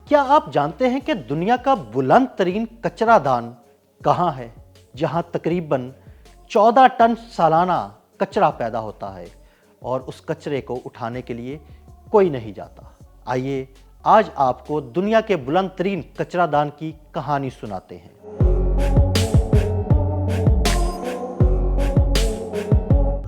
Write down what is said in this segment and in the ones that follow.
کیا آپ جانتے ہیں کہ دنیا کا بلند ترین کچرا دان کہاں ہے، جہاں تقریباً 14 ٹن سالانہ کچرا پیدا ہوتا ہے اور اس کچرے کو اٹھانے کے لیے کوئی نہیں جاتا؟ آئیے آج آپ کو دنیا کے بلند ترین کچرا دان کی کہانی سناتے ہیں۔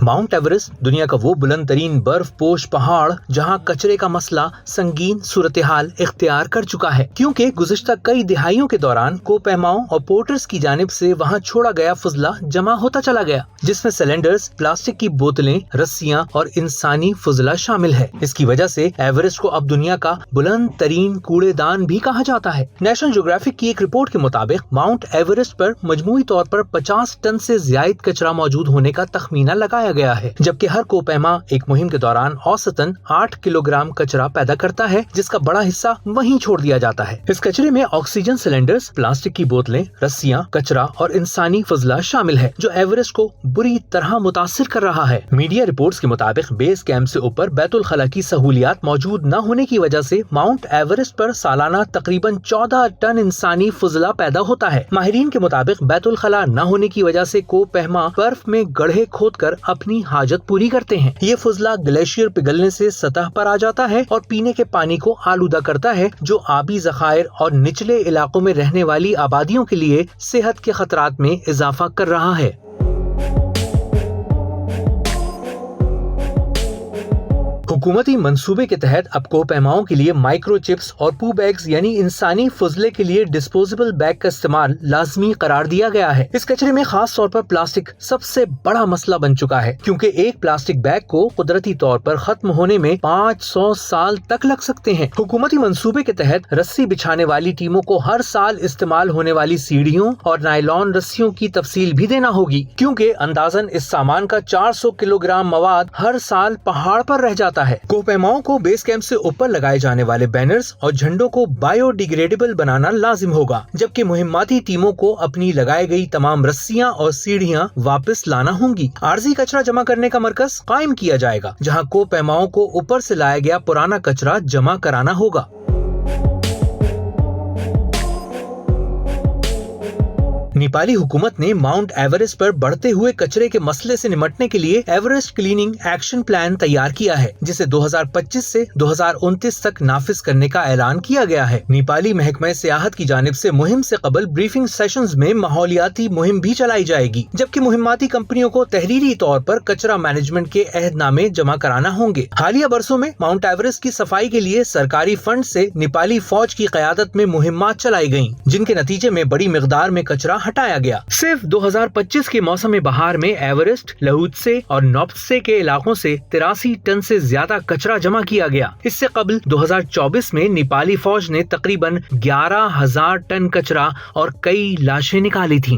ماؤنٹ ایورسٹ دنیا کا وہ بلند ترین برف پوش پہاڑ جہاں کچرے کا مسئلہ سنگین صورتحال اختیار کر چکا ہے، کیونکہ گزشتہ کئی دہائیوں کے دوران کوپہماؤں اور پورٹرز کی جانب سے وہاں چھوڑا گیا فضلہ جمع ہوتا چلا گیا، جس میں سلنڈرز، پلاسٹک کی بوتلیں، رسیاں اور انسانی فضلہ شامل ہے۔ اس کی وجہ سے ایورسٹ کو اب دنیا کا بلند ترین کوڑے دان بھی کہا جاتا ہے۔ نیشنل جیوگرافک کی ایک رپورٹ کے مطابق ماؤنٹ ایورسٹ پر مجموعی طور پر 50 ٹن سے زائد کچرا موجود ہونے کا تخمینہ لگایا گیا ہے، جبکہ ہر کوپہما ایک مہم کے دوران اوسطاً 8 کلو گرام کچرا پیدا کرتا ہے، جس کا بڑا حصہ وہیں چھوڑ دیا جاتا ہے۔ اس کچرے میں آکسیجن سلنڈرز، پلاسٹک کی بوتلیں، رسیاں، کچرا اور انسانی فضلہ شامل ہے، جو ایورسٹ کو بری طرح متاثر کر رہا ہے۔ میڈیا رپورٹس کے مطابق بیس کیمپ سے اوپر بیت الخلاء کی سہولیات موجود نہ ہونے کی وجہ سے ماؤنٹ ایورسٹ پر سالانہ تقریباً 14 ٹن انسانی فضلہ پیدا ہوتا ہے۔ ماہرین کے مطابق بیت الخلاء نہ ہونے کی وجہ سے کوپہما برف میں گڑھے کھود کر اپنی حاجت پوری کرتے ہیں۔ یہ فضلہ گلیشیئر پگھلنے سے سطح پر آ جاتا ہے اور پینے کے پانی کو آلودہ کرتا ہے، جو آبی ذخائر اور نچلے علاقوں میں رہنے والی آبادیوں کے لیے صحت کے خطرات میں اضافہ کر رہا ہے۔ حکومتی منصوبے کے تحت اب کوپہماؤں کے لیے مائکرو چپس اور پو بیگز یعنی انسانی فضلے کے لیے ڈسپوزیبل بیگ کا استعمال لازمی قرار دیا گیا ہے۔ اس کچرے میں خاص طور پر پلاسٹک سب سے بڑا مسئلہ بن چکا ہے، کیونکہ ایک پلاسٹک بیگ کو قدرتی طور پر ختم ہونے میں 500 سال تک لگ سکتے ہیں۔ حکومتی منصوبے کے تحت رسی بچھانے والی ٹیموں کو ہر سال استعمال ہونے والی سیڑھیوں اور نائلون رسیوں کی تفصیل بھی دینا ہوگی، کیونکہ اندازاً اس سامان کا 400 کلو گرام مواد ہر سال پہاڑ پر رہ جاتا ہے۔ کوپہماؤں کو بیس کیمپ سے اوپر لگائے جانے والے بینرز اور جھنڈوں کو بایو ڈیگریڈیبل بنانا لازم ہوگا، جبکہ مہماتی ٹیموں کو اپنی لگائی گئی تمام رسیاں اور سیڑھیاں واپس لانا ہوں گی۔ عارضی کچرا جمع کرنے کا مرکز قائم کیا جائے گا، جہاں کوپہماؤں کو اوپر سے لایا گیا پرانا کچرا جمع کرانا ہوگا۔ نیپالی حکومت نے ماؤنٹ ایورسٹ پر بڑھتے ہوئے کچرے کے مسئلے سے نمٹنے کے لیے ایورسٹ کلیننگ ایکشن پلان تیار کیا ہے، جسے 2025 سے 2029 تک نافذ کرنے کا اعلان کیا گیا ہے۔ نیپالی محکمہ سیاحت کی جانب سے مہم سے قبل بریفنگ سیشنز میں ماحولیاتی مہم بھی چلائی جائے گی، جبکہ مہماتی کمپنیوں کو تحریری طور پر کچرا مینجمنٹ کے عہد نامے جمع کرانا ہوں گے۔ حالیہ برسوں میں ماؤنٹ ایورسٹ کی صفائی کے لیے سرکاری فنڈ سے نیپالی فوج کی قیادت میں مہمات چلائی گئیں، جن کے نتیجے میں بڑی مقدار میں کچرا ہٹایا گیا۔ صرف 2025 کے موسم بہار میں ایورسٹ، لہوتسے اور نوپتسے کے علاقوں سے 83 ٹن سے زیادہ کچرا جمع کیا گیا۔ اس سے قبل 2024 میں نیپالی فوج نے تقریباً 11,000 ٹن کچرا اور کئی لاشیں نکالی تھیں۔